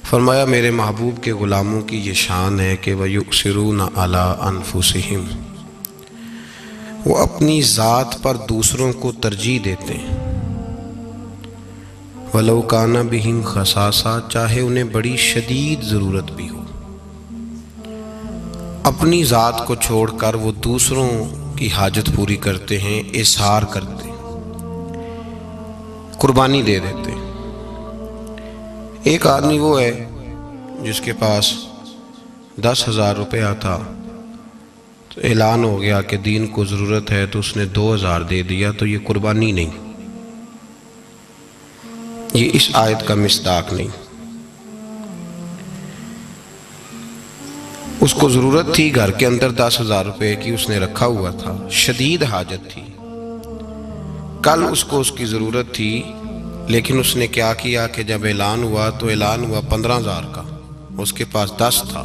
فرمایا میرے محبوب کے غلاموں کی یہ شان ہے کہ وَيُؤْثِرُونَ عَلَىٰ أَنفُسِهِمْ، وہ اپنی ذات پر دوسروں کو ترجیح دیتے ہیں، وَلَوْ كَانَ بِهِمْ خَصَاصَةٌ، چاہے انہیں بڑی شدید ضرورت بھی ہو، اپنی ذات کو چھوڑ کر وہ دوسروں کی حاجت پوری کرتے ہیں، اظہار کرتے ہیں، قربانی دے دیتے ہیں۔ ایک آدمی وہ ہے جس کے پاس 10,000 روپیہ تھا، تو اعلان ہو گیا کہ دین کو ضرورت ہے، تو اس نے 2,000 دے دیا، تو یہ قربانی نہیں، یہ اس آیت کا مصداق نہیں۔ اس کو ضرورت تھی گھر کے اندر 10,000 روپے کی، اس نے رکھا ہوا تھا، شدید حاجت تھی، کل اس کو اس کی ضرورت تھی، لیکن اس نے کیا کیا کہ جب اعلان ہوا تو اعلان ہوا 15,000 کا، اس کے پاس 10 تھا،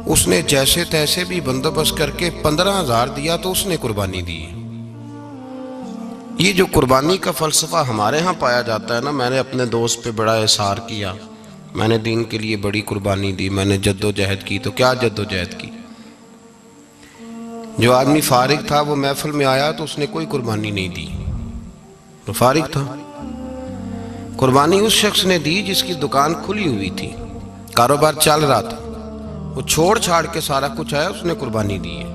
اس نے جیسے تیسے بھی بندوبست کر کے 15,000 دیا، تو اس نے قربانی دی۔ یہ جو قربانی کا فلسفہ ہمارے ہاں پایا جاتا ہے نا، میں نے اپنے دوست پہ بڑا احسار کیا، میں نے دین کے لیے بڑی قربانی دی، میں نے جد و جہد کی، تو کیا جد و جہد کی؟ جو آدمی فارغ تھا وہ محفل میں آیا تو اس نے کوئی قربانی نہیں دی، وہ فارغ تھا۔ قربانی اس شخص نے دی جس کی دکان کھلی ہوئی تھی، کاروبار چل رہا تھا، وہ چھوڑ چھاڑ کے سارا کچھ آیا، اس نے قربانی دی ہے۔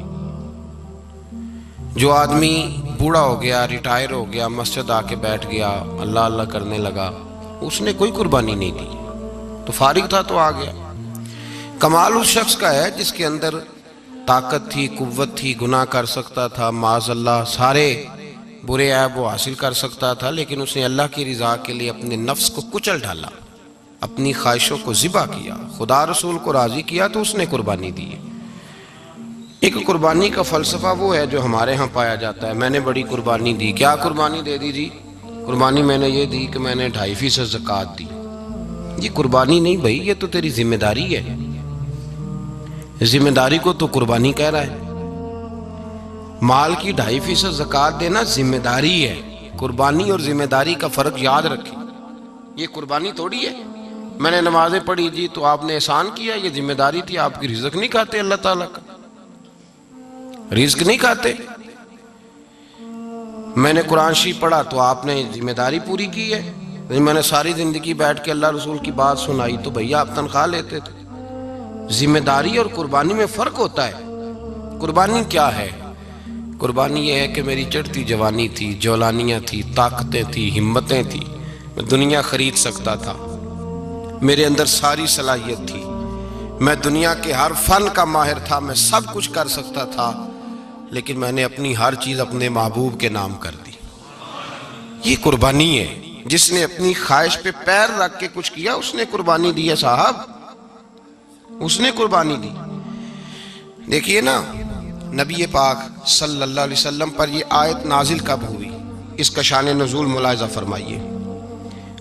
جو آدمی بوڑھا ہو گیا، ریٹائر ہو گیا، مسجد آ کے بیٹھ گیا، اللہ اللہ کرنے لگا، اس نے کوئی قربانی نہیں دی، تو فارغ تھا تو آ گیا۔ کمال اس شخص کا ہے جس کے اندر طاقت تھی، قوت تھی، گناہ کر سکتا تھا، معاذ اللہ سارے برے عیب وہ حاصل کر سکتا تھا، لیکن اس نے اللہ کی رضا کے لیے اپنے نفس کو کچل ڈالا، اپنی خواہشوں کو ذبح کیا، خدا رسول کو راضی کیا، تو اس نے قربانی دی۔ ایک قربانی کا فلسفہ وہ ہے جو ہمارے ہاں پایا جاتا ہے، میں نے بڑی قربانی دی، کیا قربانی دے دی جی؟ قربانی میں نے یہ دی کہ میں نے 2.5% زکوٰۃ دی۔ یہ قربانی نہیں بھائی، یہ تو تیری ذمہ داری ہے، ذمہ داری کو تو قربانی کہہ رہا ہے۔ مال کی 2.5% زکوٰۃ دینا ذمہ داری ہے، قربانی اور ذمہ داری کا فرق یاد رکھیں، یہ قربانی تھوڑی ہے۔ میں نے نمازیں پڑھی جی تو آپ نے احسان کیا، یہ ذمہ داری تھی، آپ کی رزق نہیں کھاتے، اللہ تعالیٰ کا رزق نہیں کھاتے۔ میں نے قرآن شریف پڑھا تو آپ نے ذمہ داری پوری کی ہے۔ میں نے ساری زندگی بیٹھ کے اللہ رسول کی بات سنائی تو بھیا آپ تنخواہ لیتے تھے۔ ذمہ داری اور قربانی میں فرق ہوتا ہے۔ قربانی کیا ہے؟ قربانی یہ ہے کہ میری چڑھتی جوانی تھی، جولانیاں تھی، طاقتیں تھی، ہمتیں تھی، میں دنیا خرید سکتا تھا، میرے اندر ساری صلاحیت تھی، میں دنیا کے ہر فن کا ماہر تھا، میں سب کچھ کر سکتا تھا، لیکن میں نے اپنی ہر چیز اپنے محبوب کے نام کر دی۔ یہ قربانی ہے۔ جس نے اپنی خواہش پہ پیر رکھ کے کچھ کیا، اس نے قربانی دی ہے صاحب، اس نے قربانی دی۔ دیکھیے نا، نبی پاک صلی اللہ علیہ وسلم پر یہ آیت نازل کب ہوئی، اس کا شان نزول ملاحظہ فرمائیے۔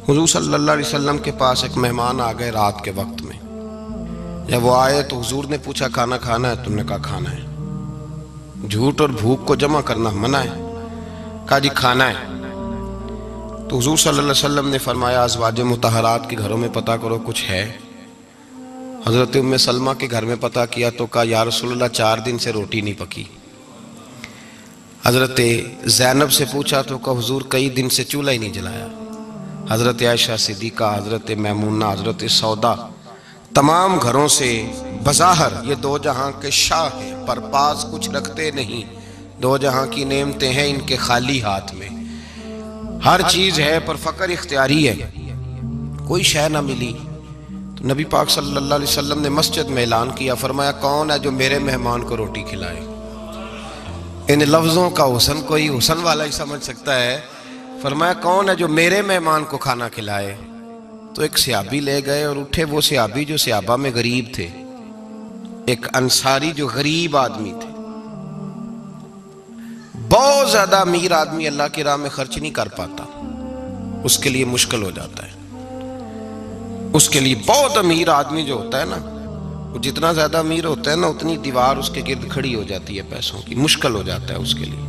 حضور صلی اللہ علیہ وسلم کے پاس ایک مہمان آ گئے رات کے وقت میں، جب وہ آئے تو حضور نے پوچھا کھانا کھانا ہے؟ تم نے کہا کھانا ہے۔ جھوٹ اور بھوک کو جمع کرنا منع ہے، کہا جی کھانا ہے۔ تو حضور صلی اللہ علیہ وسلم نے فرمایا ازواج مطہرات کے گھروں میں پتہ کرو کچھ ہے۔ حضرت ام سلمہ کے گھر میں پتہ کیا تو کہا یا رسول اللہ 4 دن سے روٹی نہیں پکی۔ حضرت زینب سے پوچھا تو کہا حضور کئی دن سے چولہا ہی نہیں جلایا۔ حضرت عائشہ صدیقہ، حضرت میمونہ، حضرت سودا، تمام گھروں سے بظاہر یہ 2 جہاں کے شاہ ہیں، پر پاس کچھ رکھتے نہیں، 2 جہاں کی نعمتیں ہیں ان کے خالی ہاتھ میں، ہر چیز ہے پر فقر اختیاری ہے، کوئی شے نہ ملی۔ تو نبی پاک صلی اللہ علیہ وسلم نے مسجد میں اعلان کیا، فرمایا کون ہے جو میرے مہمان کو روٹی کھلائے؟ ان لفظوں کا حسن کوئی حسن والا ہی سمجھ سکتا ہے۔ فرمایا کون ہے جو میرے مہمان کو کھانا کھلائے؟ تو ایک صحابی لے گئے اور اٹھے، وہ صحابی جو صحابہ میں غریب تھے، ایک انصاری جو غریب آدمی تھے، بہت زیادہ امیر آدمی اللہ کی راہ میں خرچ نہیں کر پاتا، اس کے لیے مشکل ہو جاتا ہے۔ اس کے لیے بہت امیر آدمی جو ہوتا ہے نا، وہ جتنا زیادہ امیر ہوتا ہے نا، اتنی دیوار اس کے گرد کھڑی ہو جاتی ہے پیسوں کی، مشکل ہو جاتا ہے اس کے لیے۔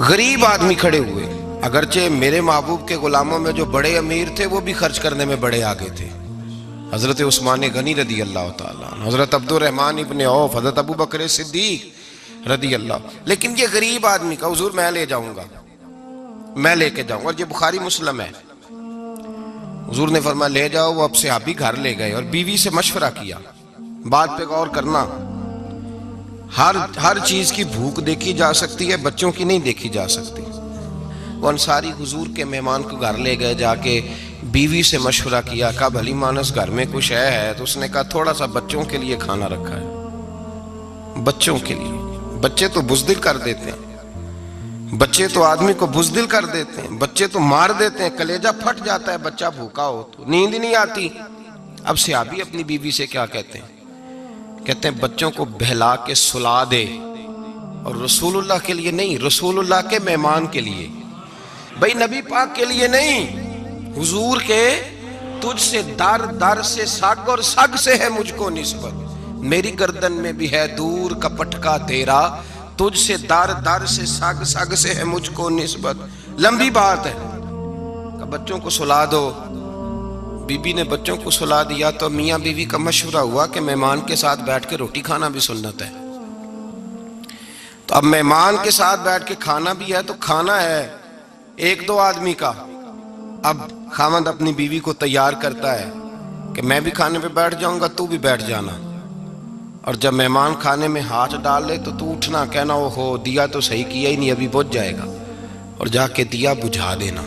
غریب آدمی کھڑے ہوئے، اگرچہ میرے محبوب کے غلاموں میں جو بڑے امیر تھے وہ بھی خرچ کرنے میں بڑے آگے تھے، حضرت عثمان غنی رضی اللہ تعالیٰ عنہ، حضرت عبد الرحمن ابن عوف، حضرت ابو بکر صدیق رضی اللہ۔ لیکن یہ غریب آدمی کا حضور میں لے جاؤں گا، میں لے کے جاؤں گا، اور یہ بخاری مسلم ہے۔ حضور نے فرمایا لے جاؤ۔ وہ اب صحابی گھر لے گئے اور بیوی سے مشورہ کیا، بات پہ غور کرنا، ہر چیز کی بھوک دیکھی جا سکتی ہے، بچوں کی نہیں دیکھی جا سکتی۔ وہ انصاری حضور کے مہمان کو گھر لے گئے، جا کے بیوی سے مشورہ کیا، کہا بھلی مانس گھر میں کچھ ہے؟ تو اس نے کہا تھوڑا سا بچوں کے لیے کھانا رکھا ہے، بچوں کے لیے۔ بچے تو بزدل کر دیتے ہیں، بچے تو آدمی کو بزدل کر دیتے ہیں، بچے تو مار دیتے ہیں، کلیجہ پھٹ جاتا ہے بچہ بھوکا ہو تو، نیند ہی نہیں آتی۔ اب صحابی اپنی بیوی سے کیا کہتے ہیں؟ کہتے ہیں بچوں کو بہلا کے سلا دے، اور رسول اللہ کے لیے نہیں، رسول اللہ کے مہمان کے لیے، بھئی نبی پاک کے لیے نہیں، حضور کے تجھ سے در در سے سگ اور سگ سے ہے مجھ کو نسبت، میری گردن میں بھی ہے دور کا پٹکا تیرا، تجھ سے در در سے سگ سگ سے ہے مجھ کو نسبت۔ لمبی بات ہے کہ بچوں کو سلا دو۔ بی بی نے بچوں کو سلا دیا تو میاں بیوی کا مشورہ ہوا کہ مہمان کے ساتھ بیٹھ کے روٹی کھانا بھی سنت ہے۔ تو اب مہمان کے ساتھ بیٹھ کے کھانا بھی ہے تو کھانا ہے ایک دو آدمی کا۔ اب خاوند اپنی بیوی کو تیار کرتا ہے کہ میں بھی کھانے پہ بیٹھ جاؤں گا، تو بھی بیٹھ جانا، اور جب مہمان کھانے میں ہاتھ ڈال لے تو اٹھنا، کہنا او ہو دیا تو صحیح کیا ہی نہیں، ابھی بجھ جائے گا، اور جا کے دیا بجھا دینا۔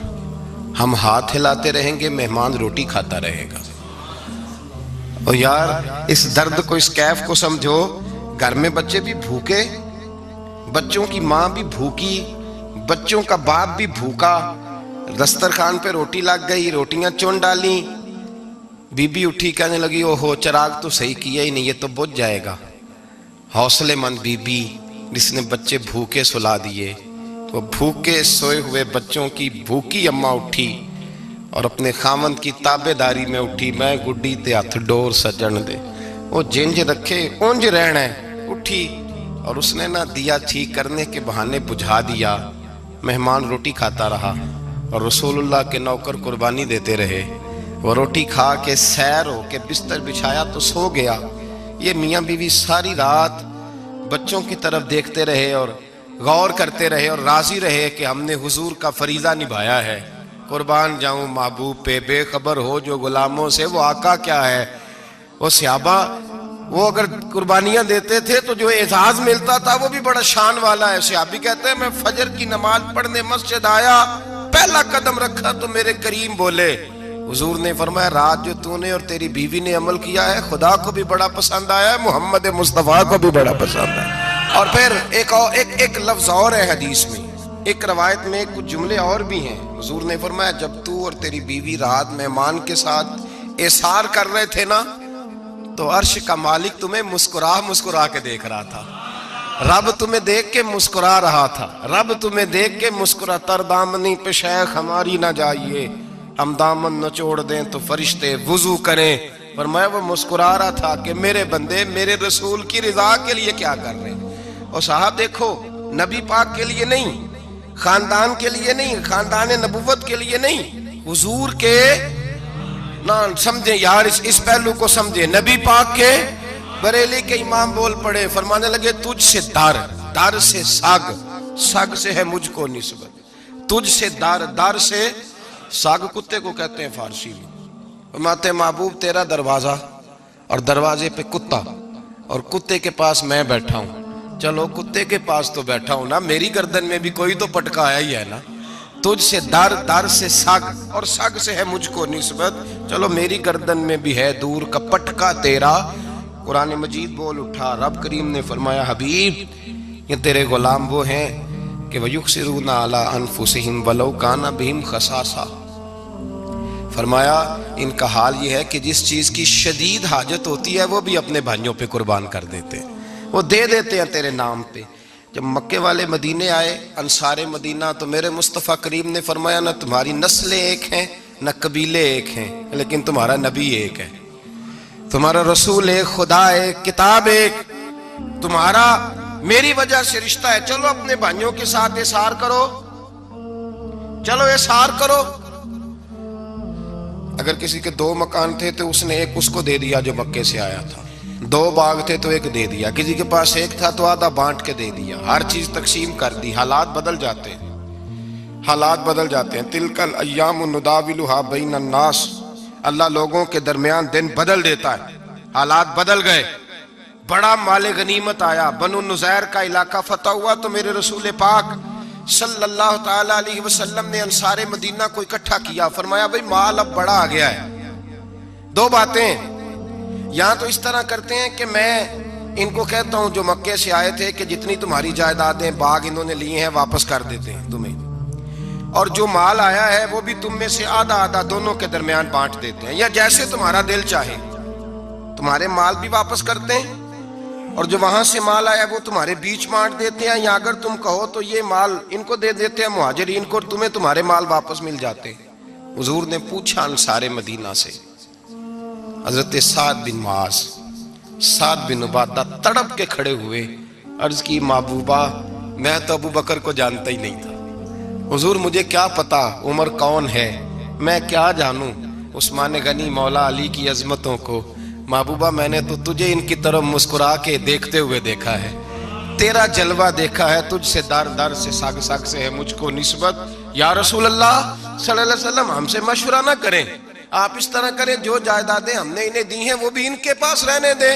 ہم ہاتھ ہلاتے رہیں گے، مہمان روٹی کھاتا رہے گا۔ اور یار اس درد کو، اس کیف کو سمجھو، گھر میں بچے بھی بھوکے، بچوں کی ماں بھی بھوکی، بچوں کا باپ بھی بھوکا، دسترخوان پہ روٹی لگ گئی، روٹیاں چون ڈالی، بی بی اٹھی کہنے لگی او ہو چراغ تو صحیح کیا ہی نہیں، یہ تو بجھ جائے گا۔ حوصلے مند بی بی جس نے بچے بھوکے سلا دیے، وہ بھوکے سوئے ہوئے بچوں کی بھوکی اماں اٹھی اور اپنے خاوند کی تابع داری میں اٹھی، میں گڈی تے ہتھ ڈور سجن دے، وہ جنج رکھے اونج رہنا ہے، اٹھی اور اس نے نہ دیا ٹھیک کرنے کے بہانے بجھا دیا۔ مہمان روٹی کھاتا رہا اور رسول اللہ کے نوکر قربانی دیتے رہے۔ وہ روٹی کھا کے سیر ہو کے بستر بچھایا تو سو گیا۔ یہ میاں بیوی ساری رات بچوں کی طرف دیکھتے رہے اور غور کرتے رہے اور راضی رہے کہ ہم نے حضور کا فریضہ نبھایا ہے۔ قربان جاؤں محبوب پہ، بے خبر ہو جو غلاموں سے وہ آقا کیا ہے۔ وہ صحابہ وہ اگر قربانیاں دیتے تھے تو جو اعزاز ملتا تھا وہ بھی بڑا شان والا ہے۔ صحابی کہتے ہیں میں فجر کی نماز پڑھنے مسجد آیا، پہلا قدم رکھا تو میرے کریم بولے، حضور نے فرمایا رات جو تو نے اور تیری بیوی نے عمل کیا ہے خدا کو بھی بڑا پسند آیا ہے، محمد مصطفیٰ کو بھی بڑا پسند ہے۔ اور پھر ایک لفظ اور ہے حدیث میں، ایک روایت میں کچھ جملے اور بھی ہیں۔ حضور نے فرمایا جب تو اور تیری بیوی رات مہمان کے ساتھ احسار کر رہے تھے نا تو عرش کا مالک تمہیں مسکرا کے دیکھ رہا تھا، رب تمہیں دیکھ کے مسکرا رہا تھا، رب تمہیں دیکھ کے مسکرا۔ تر دامنی پہ شیخ ہماری نہ جائیے، ہم دامن نہ چھوڑ دیں تو فرشتے وضو کریں۔ فرمایا وہ مسکرا رہا تھا کہ میرے بندے میرے رسول کی رضا کے لیے کیا کر رہے ہیں۔ اور صاحب دیکھو، نبی پاک کے لیے نہیں، خاندان کے لیے نہیں، خاندان نبوت کے لیے نہیں، حضور کے نہ سمجھیں یار، اس پہلو کو سمجھیں۔ نبی پاک کے بریلی کے امام بول پڑے، فرمانے لگے تجھ سے در سے سگ سے ہے مجھ کو نسبت، تجھ سے در سے ساگ کتے کو کہتے ہیں فارسی میں۔ فرماتے محبوب تیرا دروازہ اور دروازے پہ کتا اور کتے کے پاس میں بیٹھا ہوں، چلو کتے کے پاس تو بیٹھا ہوں نا، میری گردن میں بھی کوئی تو پٹکا آیا ہی ہے نا۔ تجھ سے در سے سگ اور سگ سے ہے مجھ کو نسبت، چلو میری گردن میں بھی ہے دور کا پٹکا تیرا۔ قرآن مجید بول اٹھا، رب کریم نے فرمایا حبیب یہ تیرے غلام وہ ہیں کہ وَيُقْصِرُونَ عَلَىٰ أَنفُسِهِمْ وَلَوْ كَانَ بِهِمْ خَصَاصَةٌ۔ فرمایا ان کا حال یہ ہے کہ جس چیز کی شدید حاجت ہوتی ہے وہ بھی اپنے بھائیوں پہ قربان کر دیتے ہیں، وہ دے دیتے ہیں تیرے نام پہ۔ جب مکے والے مدینے آئے انصار مدینہ تو میرے مصطفیٰ کریم نے فرمایا نہ تمہاری نسلیں ایک ہیں نہ قبیلے ایک ہیں، لیکن تمہارا نبی ایک ہے، تمہارا رسول ایک، خدا ایک، کتاب ایک، تمہارا میری وجہ سے رشتہ ہے، چلو اپنے بھائیوں کے ساتھ احسار کرو۔ چلو احسار کرو. اگر کسی کے 2 مکان تھے تو اس نے ایک اس کو دے دیا جو مکے سے آیا تھا. 2 باغ تھے تو ایک دے دیا. کسی کے پاس ایک تھا تو آدھا بانٹ کے دے دیا. ہر چیز تقسیم کر دی. حالات بدل جاتے ہیں. حالات بدل جاتے ہیں. تلک الایام نداولھا بین الناس. اللہ لوگوں کے درمیان دن بدل دیتا ہے. حالات بدل گئے. بڑا مال غنیمت آیا. بنو نذیر کا علاقہ فتح ہوا تو میرے رسول پاک صلی اللہ تعالی علیہ وسلم نے انصار مدینہ کو اکٹھا کیا. فرمایا بھئی مال اب بڑا آ گیا ہے. 2 باتیں. یہاں تو اس طرح کرتے ہیں کہ میں ان کو کہتا ہوں جو مکے سے آئے تھے کہ جتنی تمہاری جائیدادیں باغ انہوں نے لیے ہیں واپس کر دیتے ہیں تمہیں, اور جو مال آیا ہے وہ بھی تم میں سے آدھا آدھا دونوں کے درمیان بانٹ دیتے ہیں, یا جیسے تمہارا دل چاہے. تمہارے مال بھی واپس کرتے ہیں اور جو وہاں سے مال آیا وہ تمہارے بیچ بانٹ دیتے ہیں, یا اگر تم کہو تو یہ مال ان کو دے دیتے ہیں مہاجرین کو, اور تمہیں تمہارے مال واپس مل جاتے ہیں. حضور نے پوچھا انصار مدینہ سے, حضرت سعد بن معاذ, سعد بن عبادہ تڑپ کے کھڑے ہوئے, عرض کی محبوبہ میں تو ابو بکر کو جانتا ہی نہیں تھا. حضور مجھے کیا پتا عمر کون ہے, میں کیا جانوں عثمان غنی مولا علی کی عظمتوں کو. محبوبہ میں نے تو تجھے ان کی طرف مسکرا کے دیکھتے ہوئے دیکھا ہے, تیرا جلوہ دیکھا ہے, تجھ سے در در سے ساگ ساگ سے ہے مجھ کو نسبت. یا رسول اللہ صلی اللہ علیہ وسلم ہم سے مشورہ نہ کریں, آپ اس طرح کریں جو جائیدادیں ہم نے انہیں دی ہیں وہ بھی ان کے پاس رہنے دیں,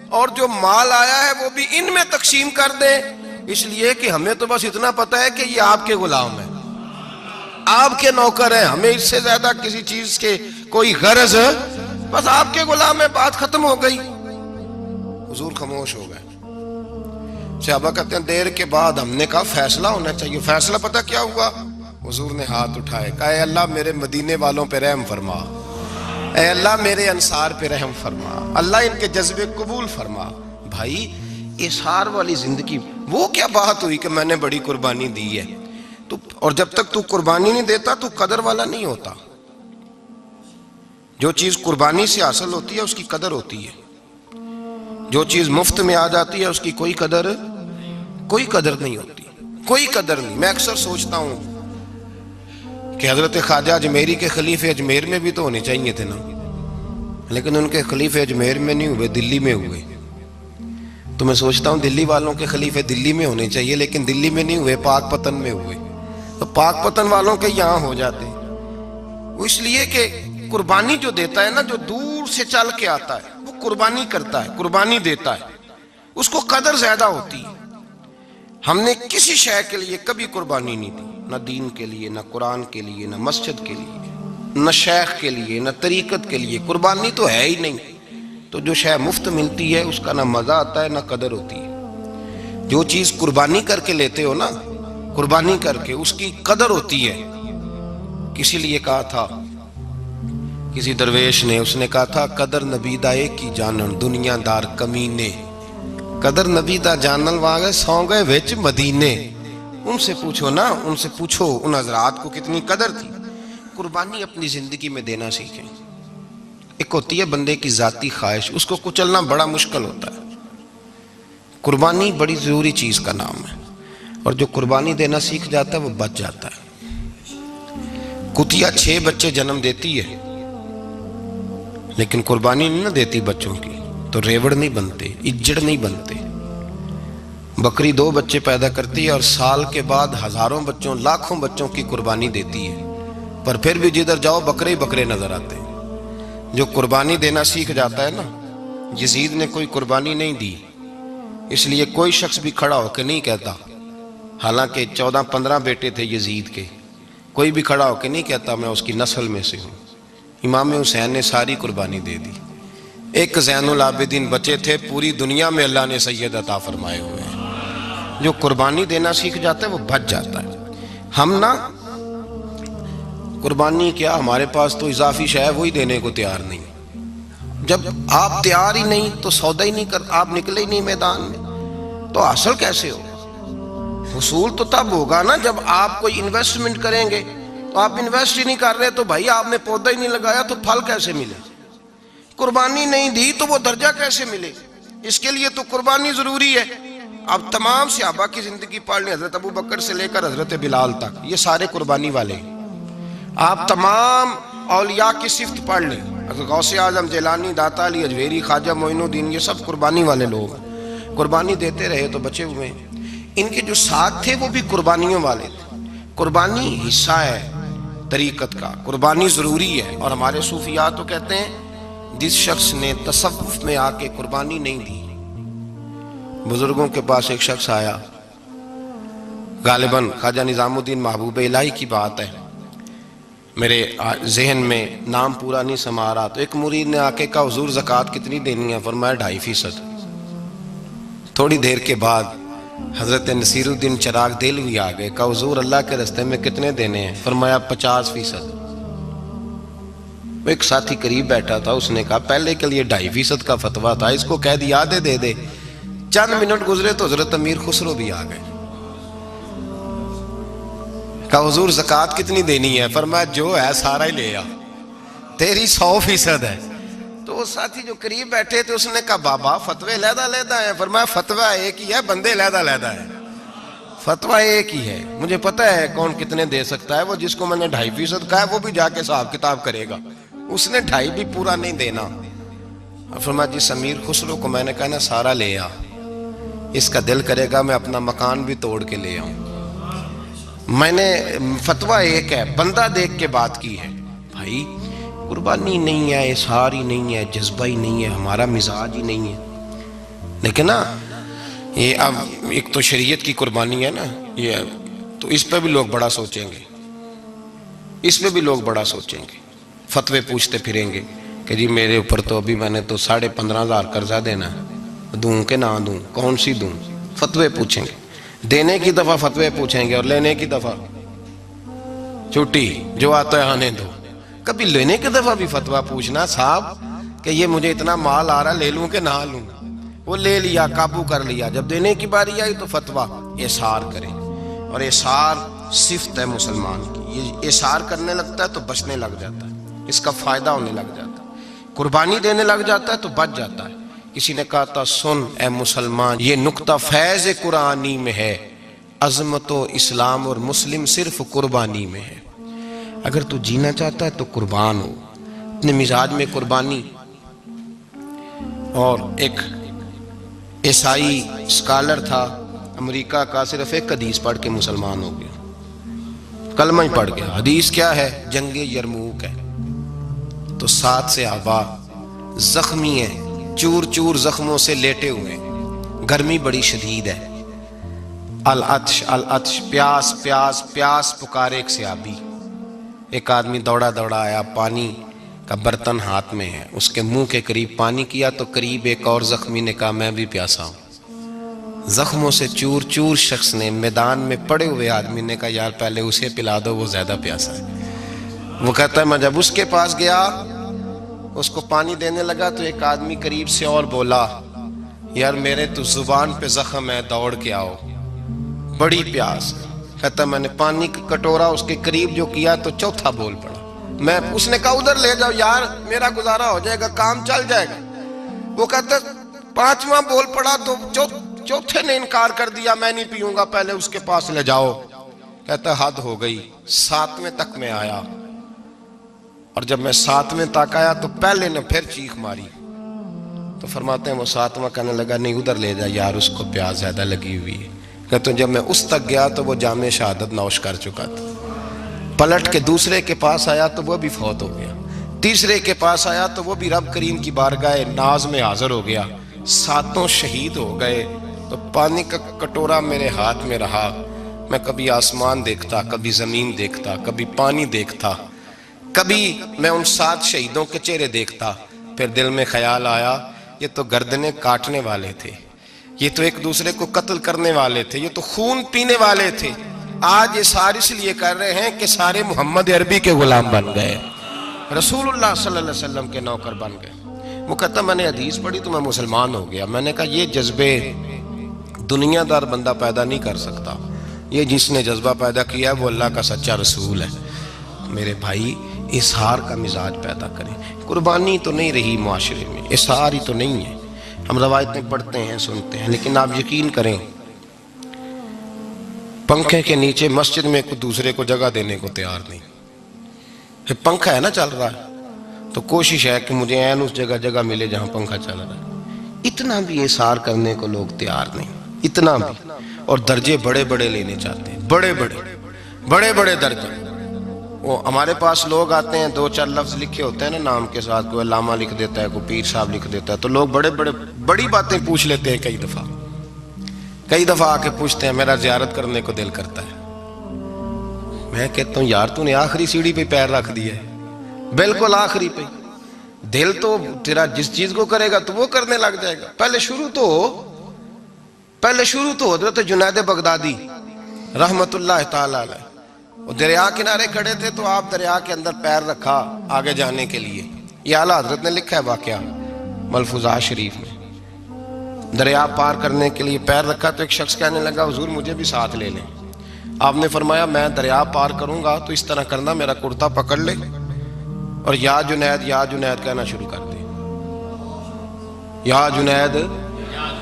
اور جو مال آیا ہے وہ بھی ان میں تقسیم کر دیں. اس لیے کہ ہمیں تو بس اتنا پتا ہے کہ یہ آپ کے غلام ہیں, آپ کے نوکر ہیں, ہمیں اس سے زیادہ کسی چیز کے کوئی غرض, بس آپ کے غلام ہے, بات ختم ہو گئی. حضور خاموش ہو گئے. صحابہ کہتے ہیں دیر کے بعد ہم نے کہا فیصلہ ہونا چاہیے. فیصلہ پتہ کیا ہوا؟ حضور نے ہاتھ اٹھائے, کہا اے اللہ میرے مدینے والوں پہ رحم فرما, اے اللہ میرے انصار پہ رحم فرما, اللہ ان کے جذبے قبول فرما. بھائی احسار والی زندگی وہ کیا بات ہوئی کہ میں نے بڑی قربانی دی ہے تو, اور جب تک تو قربانی نہیں دیتا تو قدر والا نہیں ہوتا. جو چیز قربانی سے حاصل ہوتی ہے اس کی قدر ہوتی ہے, جو چیز مفت میں آ جاتی ہے اس کی کوئی قدر نہیں ہوتی, کوئی قدر نہیں. میں اکثر سوچتا ہوں کہ حضرت خواجہ اجمیری کے خلیفے اجمیر میں بھی تو ہونے چاہیے تھے نا, لیکن ان کے خلیفے اجمیر میں نہیں ہوئے, دلی میں ہوئے. تو میں سوچتا ہوں دلی والوں کے خلیفے دلی میں ہونے چاہیے, لیکن دلی میں نہیں ہوئے, پاک پتن میں ہوئے. تو پاک پتن والوں کے یہاں ہو جاتے. وہ اس لیے کہ قربانی جو دیتا ہے نا, جو دور سے چل کے آتا ہے وہ قربانی کرتا ہے, قربانی دیتا ہے, اس کو قدر زیادہ ہوتی ہے. ہم نے کسی شے کے لیے کبھی قربانی نہیں دی, نہ دین کے لیے, نہ قرآن کے لیے, نہ مسجد کے لیے, نہ شیخ کے لیے, نہ طریقت کے لیے. قربانی تو ہے ہی نہیں. تو جو شے مفت ملتی ہے اس کا نہ مزہ آتا ہے نہ قدر ہوتی ہے. جو چیز قربانی کر کے لیتے ہو نا, قربانی کر کے, اس کی قدر ہوتی ہے. کسی لیے کہا تھا کسی درویش نے, اس نے کہا تھا قدر نبی دا ایک کی جانن دنیا دار کمینے, قدر نبی دا جانن واگے سو گئے وچ مدینے. ان سے پوچھو نا, ان سے پوچھو ان حضرات کو کتنی قدر تھی. قربانی اپنی زندگی میں دینا سیکھیں. ایک ہوتی ہے بندے کی ذاتی خواہش, اس کو کچلنا بڑا مشکل ہوتا ہے. قربانی بڑی ضروری چیز کا نام ہے, اور جو قربانی دینا سیکھ جاتا ہے وہ بچ جاتا ہے. کتیا 6 بچے جنم دیتی ہے لیکن قربانی نہیں نہ دیتی بچوں کی, تو ریوڑ نہیں بنتے, اجڑ نہیں بنتے. بکری 2 بچے پیدا کرتی ہے اور سال کے بعد ہزاروں بچوں, لاکھوں بچوں کی قربانی دیتی ہے, پر پھر بھی جدھر جاؤ بکرے ہی بکرے نظر آتے ہیں. جو قربانی دینا سیکھ جاتا ہے نا, یزید نے کوئی قربانی نہیں دی, اس لیے کوئی شخص بھی کھڑا ہو کے نہیں کہتا, حالانکہ 14-15 بیٹے تھے یزید کے, کوئی بھی کھڑا ہو کے نہیں کہتا میں اس کی نسل میں سے ہوں. امام حسین نے ساری قربانی دے دی. ایک زین العابدین بچے تھے, پوری دنیا میں اللہ نے سید عطا فرمائے ہوئے ہیں. جو قربانی دینا سیکھ جاتا ہے وہ بچ جاتا ہے. ہم نا قربانی کیا, ہمارے پاس تو اضافی شے ہے وہی دینے کو تیار نہیں. جب آپ تیار ہی نہیں تو سودا ہی نہیں کر, آپ نکلے ہی نہیں میدان میں, تو حاصل کیسے ہو؟ حصول تو تب ہوگا نا جب آپ کوئی انویسٹمنٹ کریں گے. تو آپ انویسٹ ہی نہیں کر رہے تو بھائی آپ نے پودا ہی نہیں لگایا تو پھل کیسے ملے؟ قربانی نہیں دی تو وہ درجہ کیسے ملے؟ اس کے لیے تو قربانی ضروری ہے. اب تمام صحابہ کی زندگی پڑھ لیں، حضرت ابو بکر سے لے کر حضرت بلال تک، یہ سارے قربانی والے ہیں۔ آپ تمام اولیاء کی صفت پڑھ لیں، غوث اعظم، جیلانی، داتا علی اجویری، خواجہ معین الدین، یہ سب قربانی والے لوگ ہیں، قربانی دیتے رہے تو بچے ہوئے ہیں۔ ان کے جو ساتھ تھے وہ بھی قربانیوں والے تھے۔ قربانی حصہ ہے طریقت کا، قربانی ضروری ہے، اور ہمارے صوفیاء تو کہتے ہیں جس شخص نے تصوف میں آ کے قربانی نہیں دی۔ بزرگوں کے پاس ایک شخص آیا، غالباً خواجہ نظام الدین محبوب الہی کی بات ہے، میرے ذہن میں نام پورا نہیں سما رہا، تو ایک مرید نے آ کے کہا حضور زکوٰۃ کتنی دینی ہے؟ فرمایا 2.5%۔ تھوڑی دیر کے بعد حضرت نصیر الدین چراغ دہلوی آ گئے، کہا حضور اللہ کے راستے میں کتنے دینے ہیں؟ فرمایا 50%۔ ایک ساتھی قریب بیٹھا تھا، اس نے کہا پہلے کے لیے 2.5% کا فتویٰ تھا، اس کو کہہ دیا دے دے۔ چند منٹ گزرے تو حضرت امیر خسرو بھی آ گئے، کہا حضور زکوٰۃ کتنی دینی ہے؟ فرمایا جو ہے سارا ہی لے آ، تیری 100% ہے۔ تو وہ ساتھی جو قریب بیٹھے تھے اس نے کہا بابا فتوے علیحدہ علیحدہ ہیں۔ فرمایا فتویٰ ایک ہی ہے، بندے علیحدہ علیحدہ ہیں، فتویٰ ایک ہی ہے، مجھے پتہ ہے کون کتنے دے سکتا ہے، وہ جس کو میں نے 2.5% کہا ہے وہ بھی جا کے حساب کتاب کرے گا، اس نے 2.5 بھی پورا نہیں دینا۔ فرمایا جس امیر خسرو کو میں نے کہا نا سارا لے آ، اس کا دل کرے گا میں اپنا مکان بھی توڑ کے لے آؤں۔ میں نے فتویٰ ایک ہے، بندہ دیکھ کے بات کی ہے۔ بھائی قربانی نہیں ہے، اظہار ہی نہیں ہے، جذبہ ہی نہیں ہے، ہمارا مزاج ہی نہیں ہے۔ لیکن نا یہ اب ایک تو شریعت کی قربانی ہے نا، یہ تو اس پہ بھی لوگ بڑا سوچیں گے، اس پہ بھی لوگ بڑا سوچیں گے، فتوے پوچھتے پھریں گے کہ جی میرے اوپر تو ابھی میں نے تو 15,500 قرضہ دینا ہے، دوں کہ نہ دوں، کون سی دوں؟ فتوے پوچھیں گے، دینے کی دفعہ فتوے پوچھیں گے اور لینے کی دفعہ چھٹی، جو آتا ہے آنے دو۔ کبھی لینے کی دفعہ بھی فتویٰ پوچھنا صاحب کہ یہ مجھے اتنا مال آ رہا لے لوں کہ نہ لوں، وہ لے لیا، قابو کر لیا، جب دینے کی باری آئی تو فتویٰ اظہار کریں، اور اظہار صفت ہے مسلمان کی، یہ اظہار کرنے لگتا ہے تو بچنے لگ جاتا ہے، اس کا فائدہ ہونے لگ جاتا ہے، قربانی دینے لگ جاتا ہے تو بچ جاتا ہے۔ کسی نے کہا تھا سن اے مسلمان، یہ نقطہ فیض قرآنی میں ہے، عظمت و اسلام اور مسلم صرف قربانی میں ہے۔ اگر تو جینا چاہتا ہے تو قربان ہو، اپنے مزاج میں قربانی۔ اور ایک عیسائی اسکالر تھا امریکہ کا، صرف ایک حدیث پڑھ کے مسلمان ہو گیا، کلمہ ہی پڑھ گیا۔ حدیث کیا ہے؟ جنگ یرموک ہے۔ تو 7 صحابہ زخمی ہیں، چور چور زخموں سے لیٹے ہوئے، گرمی بڑی شدید ہے، العطش العطش، پیاس پیاس پیاس پکارے ایک صحابی۔ ایک آدمی دوڑا دوڑا آیا، پانی کا برتن ہاتھ میں ہے، اس کے منہ کے قریب پانی کیا تو قریب ایک اور زخمی نے کہا میں بھی پیاسا ہوں۔ زخموں سے چور چور شخص نے، میدان میں پڑے ہوئے آدمی نے کہا یار پہلے اسے پلا دو، وہ زیادہ پیاسا ہے۔ وہ کہتا ہے میں جب اس کے پاس گیا، اس کو پانی دینے لگا تو ایک آدمی قریب سے اور بولا یار میرے تو زبان پہ زخم ہے، دوڑ کے آؤ، بڑی پیاس۔ کہتا میں نے پانی کا کٹورا اس کے قریب جو کیا تو چوتھا بول پڑا، اس نے کہا ادھر لے جاؤ یار میرا گزارا ہو جائے گا، کام چل جائے گا۔ وہ کہتا 5واں بول پڑا تو چوتھے نے انکار کر دیا، میں نہیں پیوں گا، پہلے اس کے پاس لے جاؤ۔ کہتا حد ہو گئی، 7ویں تک میں آیا، اور جب میں 7ویں تک آیا تو پہلے نے پھر چیخ ماری۔ تو فرماتے ہیں وہ 7واں کہنے لگا نہیں ادھر لے جا یار، اس کو پیاس زیادہ لگی ہوئی ہے۔ کہتے ہیں جب میں اس تک گیا تو وہ جام شہادت نوش کر چکا تھا۔ پلٹ کے دوسرے کے پاس آیا تو وہ بھی فوت ہو گیا، تیسرے کے پاس آیا تو وہ بھی رب کریم کی بارگاہ ناز میں حاضر ہو گیا، 7 شہید ہو گئے۔ تو پانی کا کٹورا میرے ہاتھ میں رہا، میں کبھی آسمان دیکھتا، کبھی زمین دیکھتا، کبھی پانی دیکھتا، کبھی میں ان 7 شہیدوں کے چہرے دیکھتا، پھر دل میں خیال آیا یہ تو گردنیں کاٹنے والے تھے، یہ تو ایک دوسرے کو قتل کرنے والے تھے، یہ تو خون پینے والے تھے، آج یہ سارے اس لیے کر رہے ہیں کہ سارے محمد عربی کے غلام بن گئے، رسول اللہ صلی اللہ علیہ وسلم کے نوکر بن گئے۔ وہ کہتا میں نے حدیث پڑھی تو میں مسلمان ہو گیا۔ میں نے کہا یہ جذبے دنیا دار بندہ پیدا نہیں کر سکتا، یہ جس نے جذبہ پیدا کیا ہے وہ اللہ کا سچا رسول ہے۔ میرے بھائی اظہار کا مزاج پیدا کریں، قربانی تو نہیں رہی معاشرے میں، اظہار ہی تو نہیں ہے۔ ہم روایتیں پڑھتے ہیں سنتے ہیں، لیکن آپ یقین کریں پنکھے کے نیچے مسجد میں کوئی دوسرے کو جگہ دینے کو تیار نہیں. پھر پنکھا ہے نا چل رہا ہے تو کوشش ہے کہ مجھے عین اس جگہ ملے جہاں پنکھا چل رہا ہے. اتنا بھی احسار کرنے کو لوگ تیار نہیں، اتنا بھی. اور درجے بڑے بڑے لینے چاہتے ہیں، بڑے بڑے درجے. وہ ہمارے پاس لوگ آتے ہیں، 2-4 لفظ لکھے ہوتے ہیں نا نام کے ساتھ، کوئی علامہ لکھ دیتا ہے، کوئی پیر صاحب لکھ دیتا ہے، تو لوگ بڑی باتیں پوچھ لیتے ہیں. کئی دفعہ آ کے پوچھتے ہیں میرا زیارت کرنے کو دل کرتا ہے. میں کہتا ہوں یار تو نے آخری سیڑھی پہ پیر رکھ دیا ہے، بالکل آخری پہ. دل تو تیرا جس چیز کو کرے گا تو وہ کرنے لگ جائے گا. پہلے شروع تو حضرت جنید بغدادی رحمت اللہ تعالی علیہ، وہ دریا کنارے کھڑے تھے تو آپ دریا کے اندر پیر رکھا آگے جانے کے لیے. یہ اعلیٰ حضرت نے لکھا ہے واقعہ ملفوظات شریف میں. دریا پار کرنے کے لیے پیر رکھا تو ایک شخص کہنے لگا حضور مجھے بھی ساتھ لے لیں. آپ نے فرمایا میں دریا پار کروں گا تو اس طرح کرنا، میرا کرتا پکڑ لے اور یا جنید یا جنید کہنا شروع کر دے. یا جنید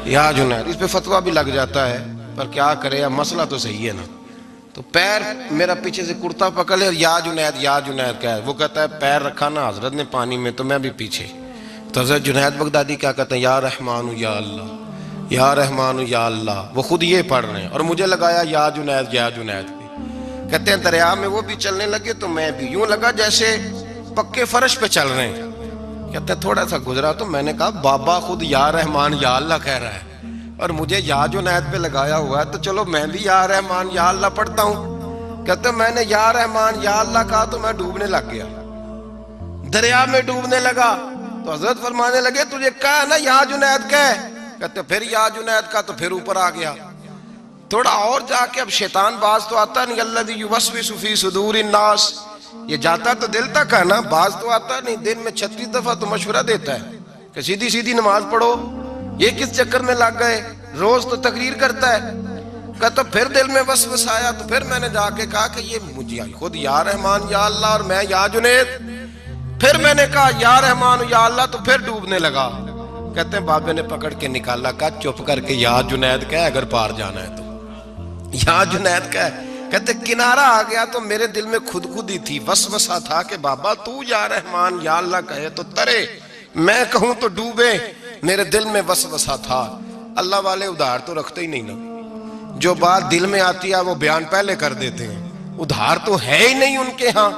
یا جنید. اس پہ فتویٰ بھی لگ جاتا ہے پر کیا کرے، اب مسئلہ تو صحیح ہے نا. تو پیر میرا پیچھے سے کرتا پکڑ لے اور یا جنید کہہ. وہ کہتا ہے پیر رکھا نا حضرت نے پانی میں تو میں بھی پیچھے. تو حضرت جنید بغدادی کیا کہتے ہیں یا رحمان یا اللہ، یا رحمان یا اللہ. وہ خود یہ پڑھ رہے ہیں اور مجھے لگایا یا جنید کہتے ہیں دریا میں وہ بھی چلنے لگے تو میں بھی، یوں لگا جیسے پکے فرش پہ چل رہے ہیں. کہتے ہیں تھوڑا سا گزرا تو میں نے کہا بابا خود یا رحمان یا اللہ کہہ رہا ہے اور مجھے یا جنید پہ لگایا ہوا ہے، تو چلو میں بھی یا رحمان یا اللہ پڑھتا ہوں. کہتے ہیں میں نے یا رحمان یا اللہ کہا تو میں ڈوبنے لگ گیا، دریا میں ڈوبنے لگا. تو حضرت فرمانے لگے تجھے کہا نا یا جنید کہہ. کہتے پھر یا جنید کا تو پھر اوپر آ گیا. تھوڑا اور جا کے اب شیطان باز تو آتا نہیں، الذی یوسوس فی صدور الناس، یہ جاتا تو دل تک ہے نا، باز تو آتا نہیں. دن میں 36 دفعہ تو مشورہ دیتا ہے کہ سیدھی نماز پڑھو، یہ کس چکر میں لگ گئے، روز تو تقریر کرتا ہے. کہتا پھر دل میں وسوسہ آیا تو پھر میں نے جا کے کہا کہ یہ مجھے خود یا رحمان یا اللہ اور میں یا جنید. پھر میں نے کہا یا رحمان یا اللہ تو پھر ڈوبنے لگا. کہتے ہیں بابے نے پکڑ کے نکالا، کہا چپ کر کے یا جنید کہہ اگر پار جانا ہے تو یا جنید کہہ. کہتے کنارہ آ گیا تو میرے دل میں خود ہی تھی، وسوسہ تھا کہ بابا تو یا رحمان یا اللہ کہے تو ترے، میں کہوں تو ڈوبے. میرے دل میں وسوسہ تھا. اللہ والے ادھار تو رکھتے ہی نہیں نا، جو بات دل میں آتی ہے وہ بیان پہلے کر دیتے ہیں. ادھار تو ہے ہی نہیں ان کے ہاں.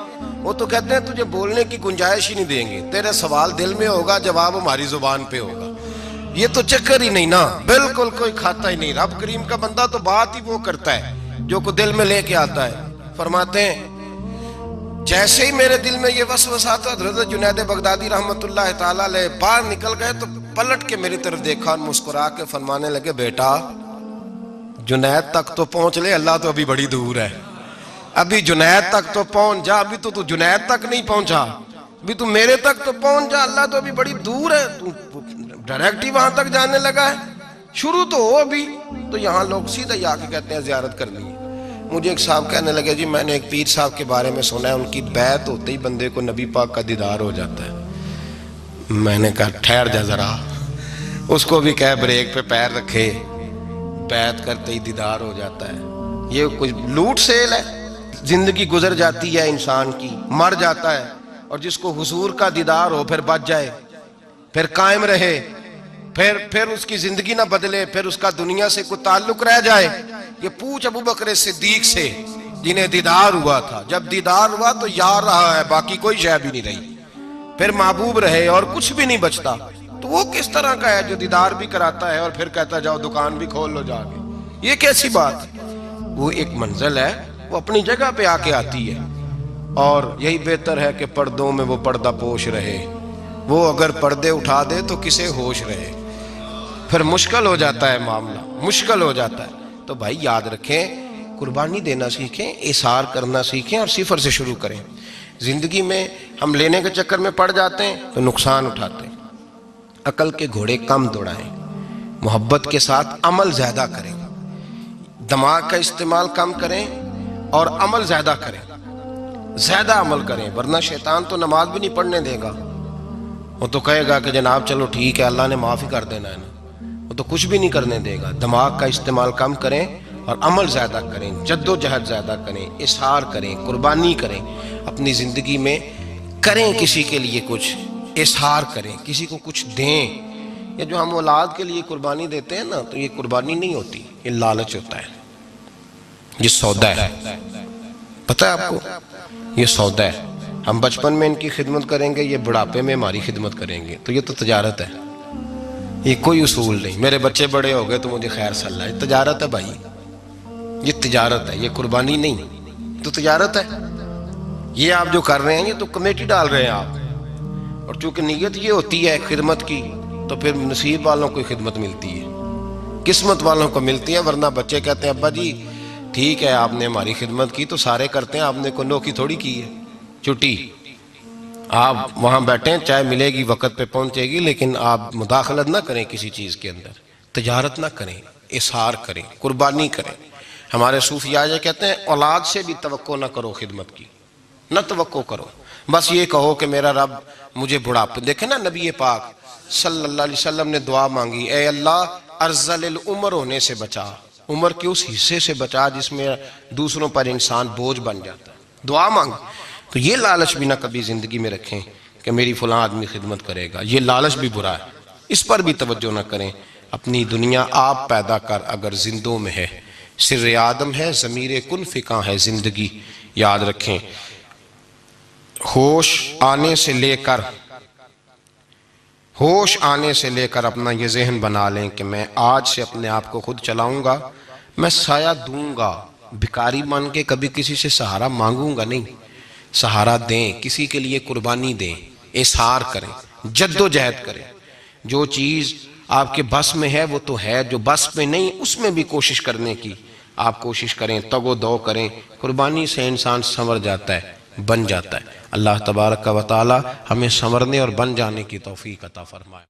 وہ تو کہتے ہیں تجھے بولنے کی گنجائش ہی نہیں دیں گے، تیرے سوال دل میں ہوگا جواب ہماری زبان پہ ہوگا. یہ تو چکر ہی نہیں نا، بالکل کوئی کھاتا ہی نہیں. رب کریم کا بندہ تو بات ہی وہ کرتا ہے جو کو دل میں لے کے آتا ہے. فرماتے ہیں جیسے ہی میرے دل میں یہ وسوسہ تھا حضرت جنید بغدادی رحمت اللہ تعالی علیہ باہر نکل گئے تو پلٹ کے میری طرف دیکھا اور مسکرا کے فرمانے لگے بیٹا جنید تک تو پہنچ لے، اللہ تو ابھی بڑی دور ہے. ابھی جنید تک تو پہنچ جا، ابھی تو جنید تک نہیں پہنچا، ابھی تو میرے تک تو پہنچ جا، اللہ تو ابھی بڑی دور ہے، تو ڈائریکٹ ہی وہاں تک جانے لگا ہے، شروع تو ہو ابھی. تو یہاں لوگ سیدھا ہی آ کے کہتے ہیں زیارت کرنی ہے. مجھے ایک صاحب کہنے لگے جی میں نے ایک پیر صاحب کے بارے میں سنا ہے ان کی بیعت ہوتے ہی بندے کو نبی پاک کا دیدار ہو جاتا ہے. میں نے کہا ٹھہر جا ذرا، اس کو بھی کہہ بریک پہ پیر رکھے، بیعت کرتے ہی دیدار ہو جاتا ہے. یہ کچھ لوٹ سیل ہے. زندگی گزر جاتی ہے انسان کی، مر جاتا ہے، اور جس کو حضور کا دیدار ہو پھر بچ جائے، پھر قائم رہے، پھر اس کی زندگی نہ بدلے، پھر اس کا دنیا سے کوئی تعلق رہ جائے. یہ پوچھ ابو بکر صدیق سے جنہیں دیدار ہوا تھا، جب دیدار ہوا تو یار رہا ہے، باقی کوئی شے بھی نہیں رہی، پھر محبوب رہے اور کچھ بھی نہیں بچتا. تو وہ کس طرح کا ہے جو دیدار بھی کراتا ہے اور پھر کہتا جاؤ دکان بھی کھول لو جا کے؟ یہ کیسی بات؟ وہ ایک منزل ہے، وہ اپنی جگہ پہ آ کے آتی ہے، اور یہی بہتر ہے کہ پردوں میں وہ پردہ پوش رہے. وہ اگر پردے اٹھا دے تو کسے ہوش رہے، پھر مشکل ہو جاتا ہے معاملہ، مشکل ہو جاتا ہے. تو بھائی یاد رکھیں، قربانی دینا سیکھیں، اثار کرنا سیکھیں اور صفر سے شروع کریں. زندگی میں ہم لینے کے چکر میں پڑ جاتے ہیں تو نقصان اٹھاتے ہیں. عقل کے گھوڑے کم دوڑائیں، محبت کے ساتھ عمل زیادہ کریں، دماغ کا استعمال کم کریں اور عمل زیادہ کریں، زیادہ عمل کریں، ورنہ شیطان تو نماز بھی نہیں پڑھنے دے گا. وہ تو کہے گا کہ جناب چلو ٹھیک ہے اللہ نے معاف ہی کر دینا ہے نا. تو کچھ بھی نہیں کرنے دے گا۔ دماغ کا استعمال کم کریں اور عمل زیادہ کریں، جد و جہد زیادہ کریں، اظہار کریں، قربانی کریں، اپنی زندگی میں کریں، کسی کے لیے کچھ اظہار کریں، کسی کو کچھ دیں۔ یہ جو ہم اولاد کے لیے قربانی دیتے ہیں نا، تو یہ قربانی نہیں ہوتی، یہ لالچ ہوتا ہے، یہ سودا ہے۔ پتہ ہے آپ کو، یہ سودا ہے۔ ہم بچپن میں ان کی خدمت کریں گے، یہ بڑھاپے میں ہماری خدمت کریں گے، تو یہ تو تجارت ہے، یہ کوئی اصول نہیں۔ میرے بچے بڑے ہو گئے تو مجھے خیر صلی اللہ، یہ تجارت ہے بھائی، یہ تجارت ہے، یہ قربانی نہیں، تو تجارت ہے۔ یہ آپ جو کر رہے ہیں یہ تو کمیٹی ڈال رہے ہیں آپ، اور چونکہ نیت یہ ہوتی ہے خدمت کی، تو پھر نصیب والوں کو خدمت ملتی ہے، قسمت والوں کو ملتی ہے۔ ورنہ بچے کہتے ہیں ابا جی ٹھیک ہے آپ نے ہماری خدمت کی تو سارے کرتے ہیں، آپ نے کوئی نوکی تھوڑی کی ہے، چھٹی آپ وہاں بیٹھیں، چائے ملے گی وقت پہ پہنچے گی، لیکن آپ مداخلت نہ کریں کسی چیز کے اندر، تجارت نہ کریں، اظہار کریں، قربانی کریں۔ ہمارے صوفیاء یہ کہتے ہیں اولاد سے بھی توقع نہ کرو خدمت کی، نہ توقع کرو، بس یہ کہو کہ میرا رب مجھے بڑھاپے۔ دیکھیں نا نبی پاک صلی اللہ علیہ وسلم نے دعا مانگی، اے اللہ ارذل العمر ہونے سے بچا، عمر کے اس حصے سے بچا جس میں دوسروں پر انسان بوجھ بن جاتا ہے، دعا مانگ۔ تو یہ لالچ بھی نہ کبھی زندگی میں رکھیں کہ میری فلاں آدمی خدمت کرے گا، یہ لالچ بھی برا ہے، اس پر بھی توجہ نہ کریں۔ اپنی دنیا آپ پیدا کر اگر زندوں میں ہے، سر آدم ہے، ضمیر کن فکاں ہے زندگی، یاد رکھیں۔ ہوش آنے سے لے کر اپنا یہ ذہن بنا لیں کہ میں آج سے اپنے آپ کو خود چلاؤں گا، میں سایہ دوں گا، بھکاری مان کے کبھی کسی سے سہارا مانگوں گا نہیں، سہارا دیں، کسی کے لیے قربانی دیں، اظہار کریں، جد و جہد کریں۔ جو چیز آپ کے بس میں ہے وہ تو ہے، جو بس میں نہیں اس میں بھی کوشش کرنے کی آپ کوشش کریں، تگ و دو کریں۔ قربانی سے انسان سنور جاتا ہے، بن جاتا ہے۔ اللہ تبارک و تعالی ہمیں سنورنے اور بن جانے کی توفیق عطا فرمائے۔